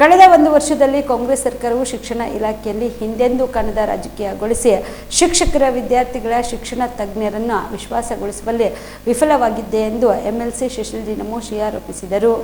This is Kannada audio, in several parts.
ಕಳೆದ ಒಂದು ವರ್ಷದಲ್ಲಿ ಕಾಂಗ್ರೆಸ್ ಸರ್ಕಾರವು ಶಿಕ್ಷಣ ಇಲಾಖೆಯಲ್ಲಿ ಹಿಂದೆಂದೂ ಕಾಣದ ರಾಜಕೀಯಗೊಳಿಸಿ ಶಿಕ್ಷಕರ ವಿದ್ಯಾರ್ಥಿಗಳ ಶಿಕ್ಷಣ ತಜ್ಞರನ್ನು ವಿಶ್ವಾಸಗೊಳಿಸುವಲ್ಲಿ ವಿಫಲವಾಗಿದೆ ಎಂದು ಎಂಎಲ್ಸಿ ಶಿಶಿಲ್ ಜಿ ನಮೋಶಿ ಆರೋಪಿಸಿದರು.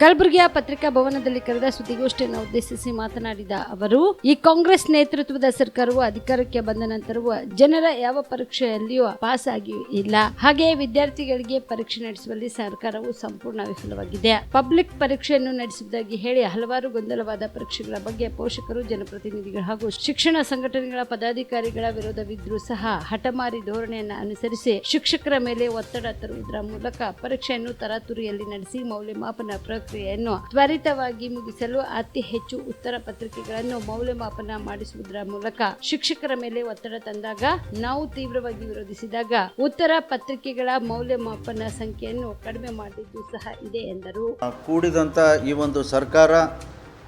ಕಲಬುರಗಿಯ ಪತ್ರಿಕಾ ಭವನದಲ್ಲಿ ಕರೆದ ಸುದ್ದಿಗೋಷ್ಠಿಯನ್ನು ಉದ್ದೇಶಿಸಿ ಮಾತನಾಡಿದ ಅವರು, ಈ ಕಾಂಗ್ರೆಸ್ ನೇತೃತ್ವದ ಸರ್ಕಾರವು ಅಧಿಕಾರಕ್ಕೆ ಬಂದ ನಂತರವೂ ಜನರ ಯಾವ ಪರೀಕ್ಷೆಯಲ್ಲಿಯೂ ಪಾಸ್ ಆಗಿ ಇಲ್ಲ. ಹಾಗೆಯೇ ವಿದ್ಯಾರ್ಥಿಗಳಿಗೆ ಪರೀಕ್ಷೆ ನಡೆಸುವಲ್ಲಿ ಸರ್ಕಾರವು ಸಂಪೂರ್ಣ ವಿಫಲವಾಗಿದೆ. ಪಬ್ಲಿಕ್ ಪರೀಕ್ಷೆಯನ್ನು ನಡೆಸುವುದಾಗಿ ಹೇಳಿ ಹಲವಾರು ಗೊಂದಲವಾದ ಪರೀಕ್ಷೆಗಳ ಬಗ್ಗೆ ಪೋಷಕರು, ಜನಪ್ರತಿನಿಧಿಗಳು ಹಾಗೂ ಶಿಕ್ಷಣ ಸಂಘಟನೆಗಳ ಪದಾಧಿಕಾರಿಗಳ ವಿರೋಧವಿದ್ರೂ ಸಹ ಹಠಮಾರಿ ಧೋರಣೆಯನ್ನು ಅನುಸರಿಸಿ ಶಿಕ್ಷಕರ ಮೇಲೆ ಒತ್ತಡ ತರುವುದರ ಮೂಲಕ ಪರೀಕ್ಷೆಯನ್ನು ತರಾತುರಿಯಲ್ಲಿ ನಡೆಸಿ ಮೌಲ್ಯಮಾಪನ ಪ್ರಕ್ರಿಯೆಯನ್ನು ತ್ವರಿತವಾಗಿ ಮುಗಿಸಲು ಅತಿ ಹೆಚ್ಚು ಉತ್ತರ ಪತ್ರಿಕೆಗಳನ್ನು ಮೌಲ್ಯಮಾಪನ ಮಾಡಿಸುವುದರ ಮೂಲಕ ಶಿಕ್ಷಕರ ಮೇಲೆ ಒತ್ತಡ ತಂದಾಗ ನಾವು ತೀವ್ರವಾಗಿ ವಿರೋಧಿಸಿದಾಗ ಉತ್ತರ ಪತ್ರಿಕೆಗಳ ಮೌಲ್ಯಮಾಪನ ಸಂಖ್ಯೆಯನ್ನು ಕಡಿಮೆ ಮಾಡಿದ್ದು ಸಹ ಇದೆ ಎಂದರು. ಕೂಡಿದಂಥ ಈ ಒಂದು ಸರ್ಕಾರ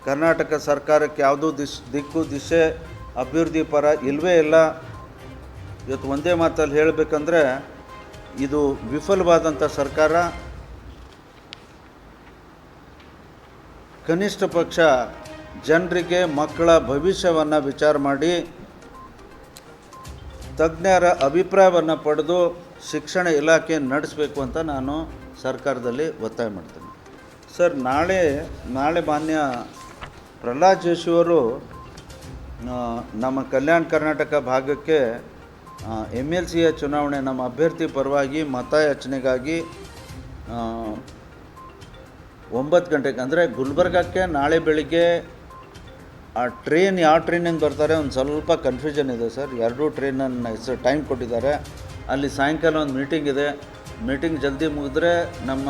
ಕರ್ನಾಟಕ ಸರ್ಕಾರಕ್ಕೆ ಯಾವುದೂ ದಿಕ್ಕು ದಿಶೆ ಅಭಿವೃದ್ಧಿ ಪರ ಇಲ್ಲವೇ ಇಲ್ಲ. ಇವತ್ತು ಒಂದೇ ಮಾತಲ್ಲಿ ಹೇಳಬೇಕಂದ್ರೆ ಇದು ವಿಫಲವಾದಂಥ ಸರ್ಕಾರ. ಕನಿಷ್ಠ ಪಕ್ಷ ಜನರಿಗೆ ಮಕ್ಕಳ ಭವಿಷ್ಯವನ್ನು ವಿಚಾರ ಮಾಡಿ ತಜ್ಞರ ಅಭಿಪ್ರಾಯವನ್ನು ಪಡೆದು ಶಿಕ್ಷಣ ಇಲಾಖೆ ನಡೆಸಬೇಕು ಅಂತ ನಾನು ಸರ್ಕಾರದಲ್ಲಿ ಒತ್ತಾಯ ಮಾಡ್ತೀನಿ. ಸರ್, ನಾಳೆ ಮಾನ್ಯ ಪ್ರಹ್ಲಾದ್ ಜೋಶಿಯವರು ನಮ್ಮ ಕಲ್ಯಾಣ ಕರ್ನಾಟಕ ಭಾಗಕ್ಕೆ MLCಯ ಚುನಾವಣೆ ನಮ್ಮ ಅಭ್ಯರ್ಥಿ ಪರವಾಗಿ ಮತಯಾಚನೆಗಾಗಿ 9 ಗಂಟೆಗೆ ಅಂದರೆ ಗುಲ್ಬರ್ಗಕ್ಕೆ ನಾಳೆ ಬೆಳಿಗ್ಗೆ ಆ ಟ್ರೈನ್ ಯಾವ ಟ್ರೈನಿಂದ ಬರ್ತಾರೆ ಒಂದು ಸ್ವಲ್ಪ ಕನ್ಫ್ಯೂಷನ್ ಇದೆ ಸರ್. 2 ಟ್ರೈನನ್ನು ಹೆಸರು ಟೈಮ್ ಕೊಟ್ಟಿದ್ದಾರೆ. ಅಲ್ಲಿ ಸಾಯಂಕಾಲ ಒಂದು ಮೀಟಿಂಗ್ ಇದೆ. ಮೀಟಿಂಗ್ ಜಲ್ದಿ ಮುಗಿದ್ರೆ ನಮ್ಮ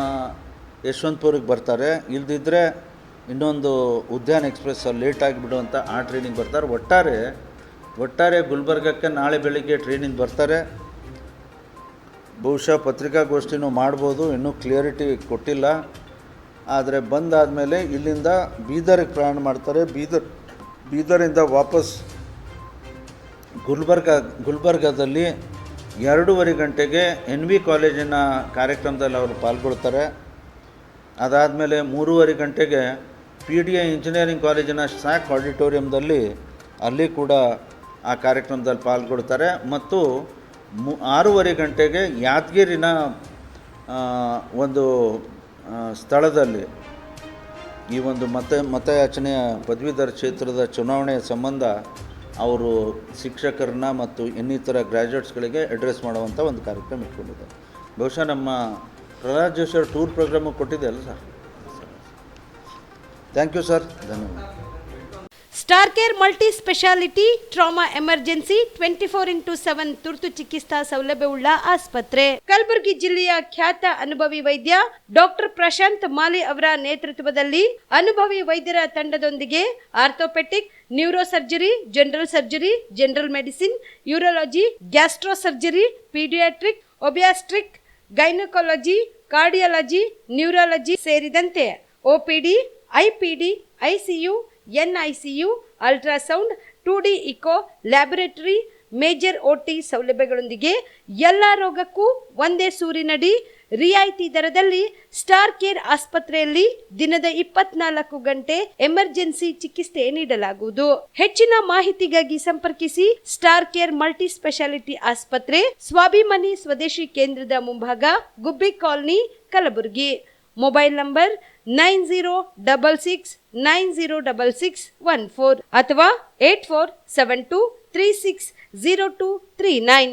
ಯಶವಂತಪುರಕ್ಕೆ ಬರ್ತಾರೆ. ಇಲ್ದಿದ್ದರೆ ಇನ್ನೊಂದು ಉದ್ಯಾನ ಎಕ್ಸ್ಪ್ರೆಸ್ ಲೇಟ್ ಆಗಿಬಿಡುವಂಥ ಆ ಟ್ರೈನಿಗೆ ಬರ್ತಾರೆ. ಒಟ್ಟಾರೆ ಗುಲ್ಬರ್ಗಕ್ಕೆ ನಾಳೆ ಬೆಳಿಗ್ಗೆ ಟ್ರೈನಿಂದ ಬರ್ತಾರೆ. ಬಹುಶಃ ಪತ್ರಿಕಾಗೋಷ್ಠಿನೂ ಮಾಡ್ಬೋದು, ಇನ್ನೂ ಕ್ಲಿಯರಿಟಿ ಕೊಟ್ಟಿಲ್ಲ. ಆದರೆ ಬಂದಾದಮೇಲೆ ಇಲ್ಲಿಂದ ಬೀದರ್ಗೆ ಪ್ರಯಾಣ ಮಾಡ್ತಾರೆ. ಬೀದರಿಂದ ವಾಪಸ್ ಗುಲ್ಬರ್ಗದಲ್ಲಿ 2:30 ಗಂಟೆಗೆ NV ಕಾಲೇಜಿನ ಕಾರ್ಯಕ್ರಮದಲ್ಲಿ ಅವರು ಪಾಲ್ಗೊಳ್ತಾರೆ. ಅದಾದಮೇಲೆ 3:30 ಗಂಟೆಗೆ PDI ಇಂಜಿನಿಯರಿಂಗ್ ಕಾಲೇಜಿನ ಸ್ಯಾಕ್ ಆಡಿಟೋರಿಯಂದಲ್ಲಿ ಅಲ್ಲಿ ಕೂಡ ಆ ಕಾರ್ಯಕ್ರಮದಲ್ಲಿ ಪಾಲ್ಗೊಳ್ತಾರೆ. ಮತ್ತು 6:30 ಗಂಟೆಗೆ ಯಾದಗಿರಿನ ಒಂದು ಸ್ಥಳದಲ್ಲಿ ಈ ಒಂದು ಮತಯಾಚನೆಯ ಪದವೀಧರ ಕ್ಷೇತ್ರದ ಚುನಾವಣೆಯ ಸಂಬಂಧ ಅವರು ಶಿಕ್ಷಕರನ್ನ ಮತ್ತು ಇನ್ನಿತರ ಗ್ರ್ಯಾಜುಯೇಟ್ಸ್ಗಳಿಗೆ ಅಡ್ರೆಸ್ ಮಾಡುವಂಥ ಒಂದು ಕಾರ್ಯಕ್ರಮ ಇಟ್ಕೊಂಡಿದ್ದಾರೆ. ಬಹುಶಃ ನಮ್ಮ ಪ್ರಹ್ಲಾದ್ ಜೋಶಿ ಟೂರ್ ಪ್ರೋಗ್ರಾಮು ಕೊಟ್ಟಿದೆ ಅಲ್ಲ ಸರ್? ಥ್ಯಾಂಕ್ ಯು ಸರ್, ಧನ್ಯವಾದ. Star care multi speciality trauma emergency 24x7 ತುರ್ತು ಚಿಕಿತ್ಸಾ ಸೌಲಭ್ಯವುಳ್ಳ ಆಸ್ಪತ್ರೆ. ಕಲಬುರಗಿ ಜಿಲ್ಲೆಯ ಖ್ಯಾತ ಅನುಭವಿ ವೈದ್ಯ ಡಾಕ್ಟರ್ ಪ್ರಶಾಂತ್ ಮಾಲಿ ಅವರ ನೇತೃತ್ವದಲ್ಲಿ ಅನುಭವಿ ವೈದ್ಯರ ತಂಡದೊಂದಿಗೆ orthopaedic, neuro surgery, general surgery, general medicine, urology, gastro surgery, paediatric, obstetric, gynaecology, cardiology, neurology ಸೇರಿದಂತೆ OPD, IPD, ICU, NICU, ultrasound, 2D echo, laboratory, major OT ಸೌಲಭ್ಯಗಳೊಂದಿಗೆ ಎಲ್ಲ ರೋಗಕ್ಕೂ ಒಂದೇ ಸೂರಿನಡಿ ರಿಯಾಯಿತಿ ದರದಲ್ಲಿ ಸ್ಟಾರ್ ಕೇರ್ ಆಸ್ಪತ್ರೆಯಲ್ಲಿ ದಿನದ 24 ಗಂಟೆ ಎಮರ್ಜೆನ್ಸಿ ಚಿಕಿತ್ಸೆ ನೀಡಲಾಗುವುದು. ಹೆಚ್ಚಿನ ಮಾಹಿತಿಗಾಗಿ ಸಂಪರ್ಕಿಸಿ ಸ್ಟಾರ್ ಕೇರ್ ಮಲ್ಟಿ ಸ್ಪೆಷಾಲಿಟಿ ಆಸ್ಪತ್ರೆ, ಸ್ವಾಭಿಮಾನಿ ಸ್ವದೇಶಿ ಕೇಂದ್ರದ ಮುಂಭಾಗ, ಗುಬ್ಬಿ ಕಾಲನಿ, ಕಲಬುರಗಿ. ಮೊಬೈಲ್ ನಂಬರ್ 9066906614 ಅಥವಾ 8472360239.